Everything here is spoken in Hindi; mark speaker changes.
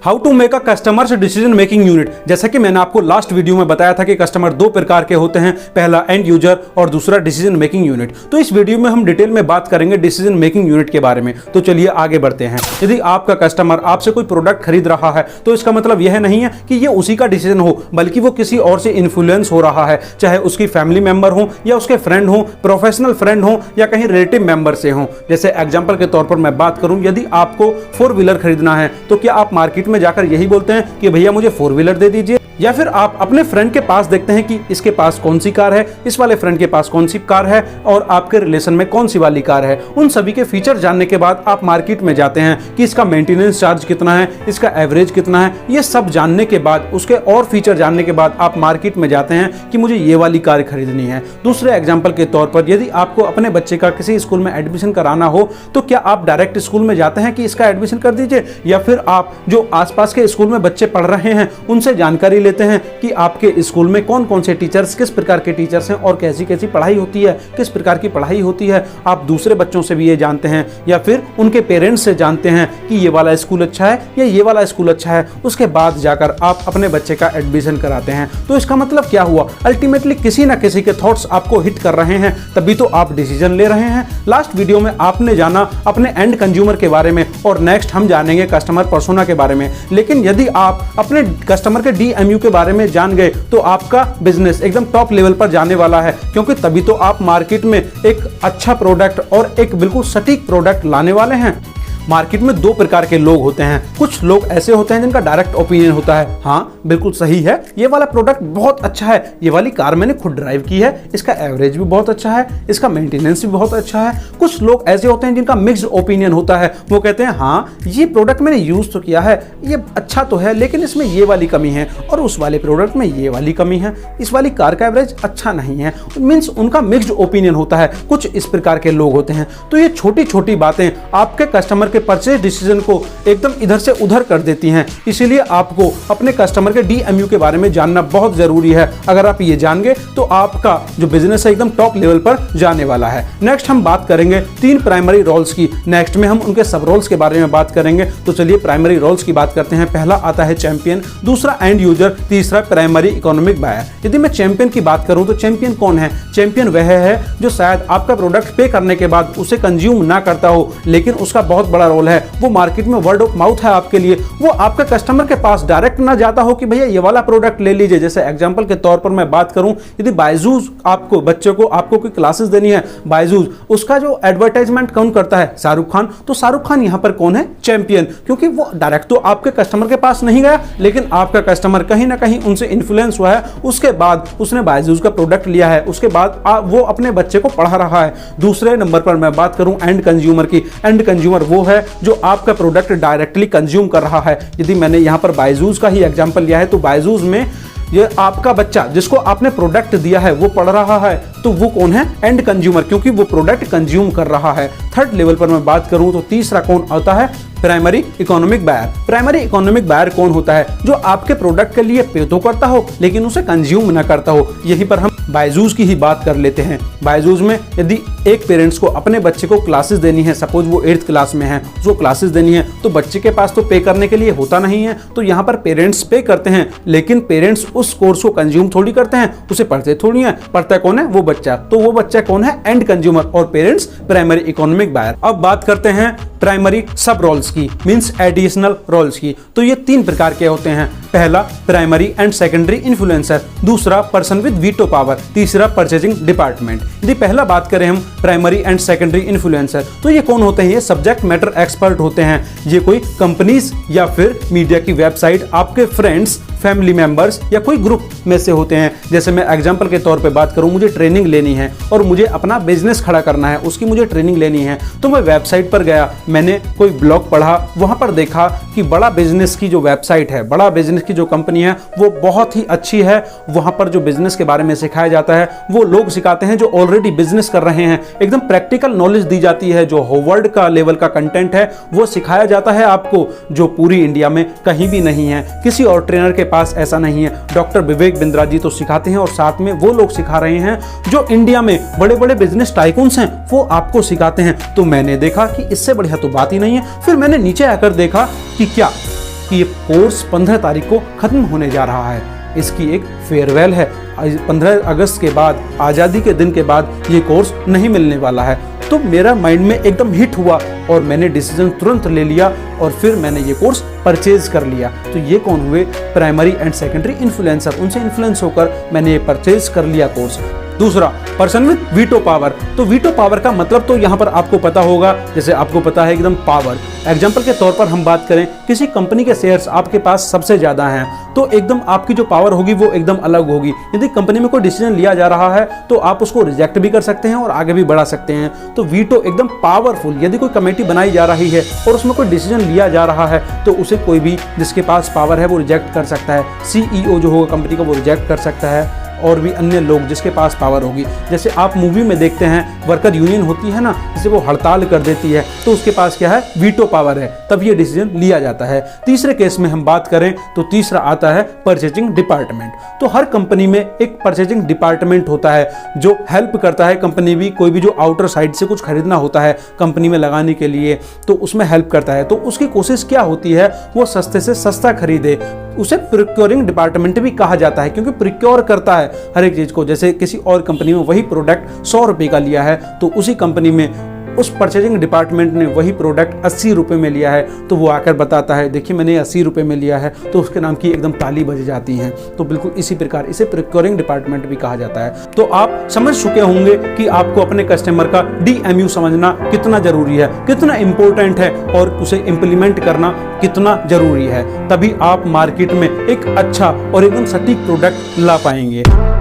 Speaker 1: How to make a customers decision making unit. जैसा कि मैंने आपको लास्ट वीडियो में बताया था कि कस्टमर दो प्रकार के होते हैं, पहला एंड यूजर और दूसरा डिसीजन मेकिंग यूनिट। तो इस वीडियो में हम डिटेल में बात करेंगे डिसीजन मेकिंग यूनिट के बारे में। तो चलिए आगे बढ़ते हैं। यदि आपका कस्टमर आपसे कोई प्रोडक्ट खरीद रहा है तो इसका मतलब यह नहीं है कि ये उसी का डिसीजन हो, बल्कि वो किसी और से इन्फ्लुएंस हो रहा है, चाहे उसकी फैमिली मेंबर हो या उसके फ्रेंड हो, प्रोफेशनल फ्रेंड हो या कहीं रिलेटिव मेंबर से हो। जैसे एग्जांपल के तौर पर मैं बात करूं, यदि आपको 4 व्हीलर खरीदना है तो क्या आप मार्केट में जाकर यही बोलते हैं कि भैया मुझे 4 व्हीलर दे दीजिए, या फिर आप अपने फ्रेंड के पास देखते हैं कि इसके पास कौन सी कार है, इस वाले फ्रेंड के पास कौन सी कार है और आपके रिलेशन में कौन सी वाली कार है। उन सभी के फीचर जानने के बाद आप मार्केट में जाते हैं कि इसका मेंटेनेंस चार्ज कितना है, इसका एवरेज कितना है। ये सब जानने के बाद, उसके और फीचर जानने के बाद आप मार्केट में जाते हैं कि मुझे ये वाली कार खरीदनी है। दूसरे एग्जाम्पल के तौर पर, यदि आपको अपने बच्चे का किसी स्कूल में एडमिशन कराना हो तो क्या आप डायरेक्ट स्कूल में जाते हैं कि इसका एडमिशन कर दीजिए, या फिर आप जो आसपास के स्कूल में बच्चे पढ़ रहे हैं उनसे जानकारी लेते हैं कि आपके स्कूल में कौन कौन से टीचर्स, किस प्रकार के टीचर्स हैं और कैसी कैसी पढ़ाई होती है, किस प्रकार की पढ़ाई होती है। आप दूसरे बच्चों से भी ये जानते हैं या फिर उनके पेरेंट्स से जानते हैं कि ये वाला स्कूल अच्छा है या ये वाला स्कूल अच्छा है। उसके बाद जाकर आप अपने बच्चे का एडमिशन कराते हैं। तो इसका मतलब क्या हुआ, अल्टीमेटली किसी ना किसी के थॉट्स आपको हिट कर रहे हैं, तभी तो आप डिसीजन ले रहे हैं। लास्ट वीडियो में आपने जाना अपने एंड कंज्यूमर के बारे में और नेक्स्ट हम जानेंगे कस्टमर पर्सोना के बारे में। लेकिन यदि आप अपने कस्टमर के DMU के बारे में जान गए तो आपका बिजनेस एकदम टॉप लेवल पर जाने वाला है, क्योंकि तभी तो आप मार्केट में एक अच्छा प्रोडक्ट और एक बिल्कुल सटीक प्रोडक्ट लाने वाले हैं। मार्केट में 2 प्रकार के लोग होते हैं। कुछ लोग ऐसे होते हैं जिनका डायरेक्ट ओपिनियन होता है, हाँ बिल्कुल सही है, ये वाला प्रोडक्ट बहुत अच्छा है, ये वाली कार मैंने खुद ड्राइव की है, इसका एवरेज भी बहुत अच्छा है, इसका मेंटेनेंस भी बहुत अच्छा है। कुछ लोग ऐसे होते हैं जिनका मिक्स्ड ओपिनियन होता है, वो कहते हैं हाँ ये प्रोडक्ट मैंने यूज तो किया है, ये अच्छा तो है, लेकिन इसमें ये वाली कमी है और उस वाले प्रोडक्ट में ये वाली कमी है, इस वाली कार का एवरेज अच्छा नहीं है। मीन्स उनका मिक्स्ड ओपिनियन होता है। कुछ इस प्रकार के लोग होते हैं। तो ये छोटी छोटी बातें आपके कस्टमर परचेज डिसीजन को एकदम इधर से उधर कर देती हैं। इसीलिए आपको अपने कस्टमर के DMU के बारे में जानना बहुत जरूरी है। अगर आप ये जान गए तो आपका जो बिजनेस है एकदम टॉप लेवल पर जाने वाला है। नेक्स्ट हम बात करेंगे 3 प्राइमरी रोल्स की। नेक्स्ट में हम उनके सब रोल्स के बारे में बात करेंगे। तो चलिए प्राइमरी रोल्स की बात करते हैं। पहला आता है चैंपियन, दूसरा एंड यूजर, तीसरा प्राइमरी इकोनॉमिक बायर। यदि मैं चैंपियन की बात करूं तो चैंपियन कौन है? चैंपियन वह है जो शायद आपका प्रोडक्ट पे करने के बाद उसे कंज्यूम ना करता हो, लेकिन उसका बहुत बड़ा रोल है, वो मार्केट में वर्ड ऑफ माउथ है आपके लिए। वो आपके कस्टमर के पास डायरेक्ट ना जाता हो कि भैया ये वाला प्रोडक्ट ले लीजिए। जैसे एग्जांपल के तौर पर मैं बात करूं, यदि बायजूस आपको बच्चे को आपको कोई क्लासेस देनी है, बायजूस उसका जो एडवर्टाइजमेंट कौन करता है? शाहरुख खान। तो शाहरुख खान यहां पर कौन है? चैंपियन। क्योंकि वो डायरेक्ट तो आपके कस्टमर के पास नहीं गया, लेकिन आपका कस्टमर कहीं ना कहीं उनसे इन्फ्लुएंस हुआ है, उसके बाद उसने बायजूस का प्रोडक्ट लिया है, उसके बाद वो अपने बच्चे को पढ़ा रहा है। दूसरे नंबर पर मैं बात करूं एंड कंज्यूमर की। एंड कंज्यूमर वो है जो आपका प्रोडक्ट डायरेक्टली कंज्यूम कर रहा है। यदि मैंने यहां पर बायजूस का ही एग्जांपल लिया है तो बायजूस में ये आपका बच्चा जिसको आपने प्रोडक्ट दिया है वो पढ़ रहा है, तो वो कौन है? एंड कंज्यूमर, क्योंकि वो प्रोडक्ट कंज्यूम कर रहा है। थर्ड लेवल पर मैं बात करूं तो तीसरा कौन आता है? Primary economic buyer. Primary economic buyer कौन होता है? जो आपके प्रोडक्ट के लिए पे तो करता हो लेकिन उसे कंज्यूम ना करता हो। यहीं पर हम बायजूस की ही बात कर लेते हैं। बायजूस में यदि एक पेरेंट्स को अपने बच्चे को क्लासेस देनी है, सपोज वो 8th क्लास में है, उसको क्लासेस देनी है, तो बच्चे के पास तो पे करने के लिए होता नहीं है, तो यहाँ पर पेरेंट्स पे करते हैं, लेकिन पेरेंट्स उस कोर्स को कंज्यूम थोड़ी करते हैं, उसे पढ़ते थोड़ी है। पढ़ता कौन है? वो बच्चा। तो वो बच्चा कौन है? एंड कंज्यूमर, और पेरेंट्स प्राइमरी इकोनॉमिक बायर। अब बात करते हैं प्राइमरी सब रोल्स की, मींस एडिशनल रोल्स की। तो ये 3 प्रकार के होते हैं। पहला प्राइमरी एंड सेकेंडरी इन्फ्लुएंसर, दूसरा पर्सन विद वीटो पावर, तीसरा परचेजिंग डिपार्टमेंट। यदि पहला बात करें हम प्राइमरी एंड सेकेंडरी इन्फ्लुएंसर, तो ये कौन होते हैं? ये सब्जेक्ट मैटर एक्सपर्ट होते हैं। ये कोई कंपनीज या फिर मीडिया की वेबसाइट, आपके फ्रेंड्स, फैमिली मेंबर्स या कोई ग्रुप में से होते हैं। जैसे मैं एग्जांपल के तौर पे बात करूं, मुझे ट्रेनिंग लेनी है और मुझे अपना बिजनेस खड़ा करना है, उसकी मुझे ट्रेनिंग लेनी है, तो मैं वेबसाइट पर गया, मैंने कोई ब्लॉग पढ़ा, वहां पर देखा कि बड़ा बिजनेस की जो वेबसाइट है, बड़ा बिजनेस की जो कंपनी है वो बहुत ही अच्छी है। वहां पर जो बिजनेस के बारे में सिखाया जाता है वो लोग सिखाते हैं जो ऑलरेडी बिजनेस कर रहे हैं। एकदम प्रैक्टिकल नॉलेज दी जाती है, जो हार्वर्ड का लेवल का कंटेंट है वो सिखाया जाता है आपको, जो पूरी इंडिया में कहीं भी नहीं है, किसी और ट्रेनर के पास ऐसा नहीं है। डॉक्टर विवेक बिंद्रा जी तो सिखाते हैं और साथ में वो लोग सिखा रहे हैं जो इंडिया में बड़े बड़े बिजनेस टाइकून्स हैं, वो आपको सिखाते हैं। तो मैंने देखा कि इससे बढ़िया तो बात ही नहीं है। फिर मैंने नीचे आकर देखा कि क्या कि ये कोर्स 15 तारीख को खत्म होने जा रहा है। इसकी एक फेयरवेल है। 15 अगस्त के बाद, आज़ादी के दिन के बाद ये कोर्स नहीं मिलने वाला है। तो मेरा माइंड में एकदम हिट हुआ और मैंने डिसीजन तुरंत ले लिया और फिर मैंने ये कोर्स परचेज कर लिया। तो ये कौन हुए? Primary and secondary influencer. उनसे इन्फ्लुएंस होकर मैंने ये परचेज कर लिया कोर्स। दूसरा, पर्सन विद वीटो पावर। तो वीटो पावर का मतलब तो यहाँ पर आपको पता होगा, जैसे आपको पता है एकदम पावर। एग्जाम्पल के तौर पर हम बात करें, किसी कंपनी के शेयर्स आपके पास सबसे ज़्यादा हैं, तो एकदम आपकी जो पावर होगी वो एकदम अलग होगी। यदि कंपनी में कोई डिसीजन लिया जा रहा है तो आप उसको रिजेक्ट भी कर सकते हैं और आगे भी बढ़ा सकते हैं। तो वीटो एकदम पावरफुल। यदि कोई कमेटी बनाई जा रही है और उसमें कोई डिसीजन लिया जा रहा है तो उसे कोई भी जिसके पास पावर है वो रिजेक्ट कर सकता है। CEO जो होगा कंपनी का वो रिजेक्ट कर सकता है, और भी अन्य लोग जिसके पास पावर होगी। जैसे आप मूवी में देखते हैं वर्कर यूनियन होती है ना, जैसे वो हड़ताल कर देती है तो उसके पास क्या है? वीटो पावर है, तब ये डिसीजन लिया जाता है। तीसरे केस में हम बात करें तो तीसरा आता है परचेजिंग डिपार्टमेंट। तो हर कंपनी में एक परचेजिंग डिपार्टमेंट होता है जो हेल्प करता है। कंपनी भी कोई भी जो आउटर साइड से कुछ खरीदना होता है कंपनी में लगाने के लिए तो उसमें हेल्प करता है। तो उसकी कोशिश क्या होती है? वो सस्ते से सस्ता खरीदे। उसे प्रोक्योरिंग डिपार्टमेंट भी कहा जाता है क्योंकि प्रोक्योर करता है हर एक चीज को। जैसे किसी और कंपनी में वही प्रोडक्ट 100 रुपए का लिया है तो उसी कंपनी में उस परचेजिंग डिपार्टमेंट ने वही प्रोडक्ट 80 रुपए में लिया है तो वो आकर बताता है देखिए मैंने 80 रुपए में लिया है, तो उसके नाम की एकदम ताली बज जाती है। तो बिल्कुल इसी प्रकार इसे प्रोक्योरिंग डिपार्टमेंट भी कहा जाता है। तो आप समझ चुके होंगे कि आपको अपने कस्टमर का DMU समझना कितना जरूरी है, कितना इंपॉर्टेंट है और उसे इंप्लीमेंट करना कितना जरूरी है। तभी आप मार्केट में एक अच्छा और एकदम सटीक प्रोडक्ट ला पाएंगे।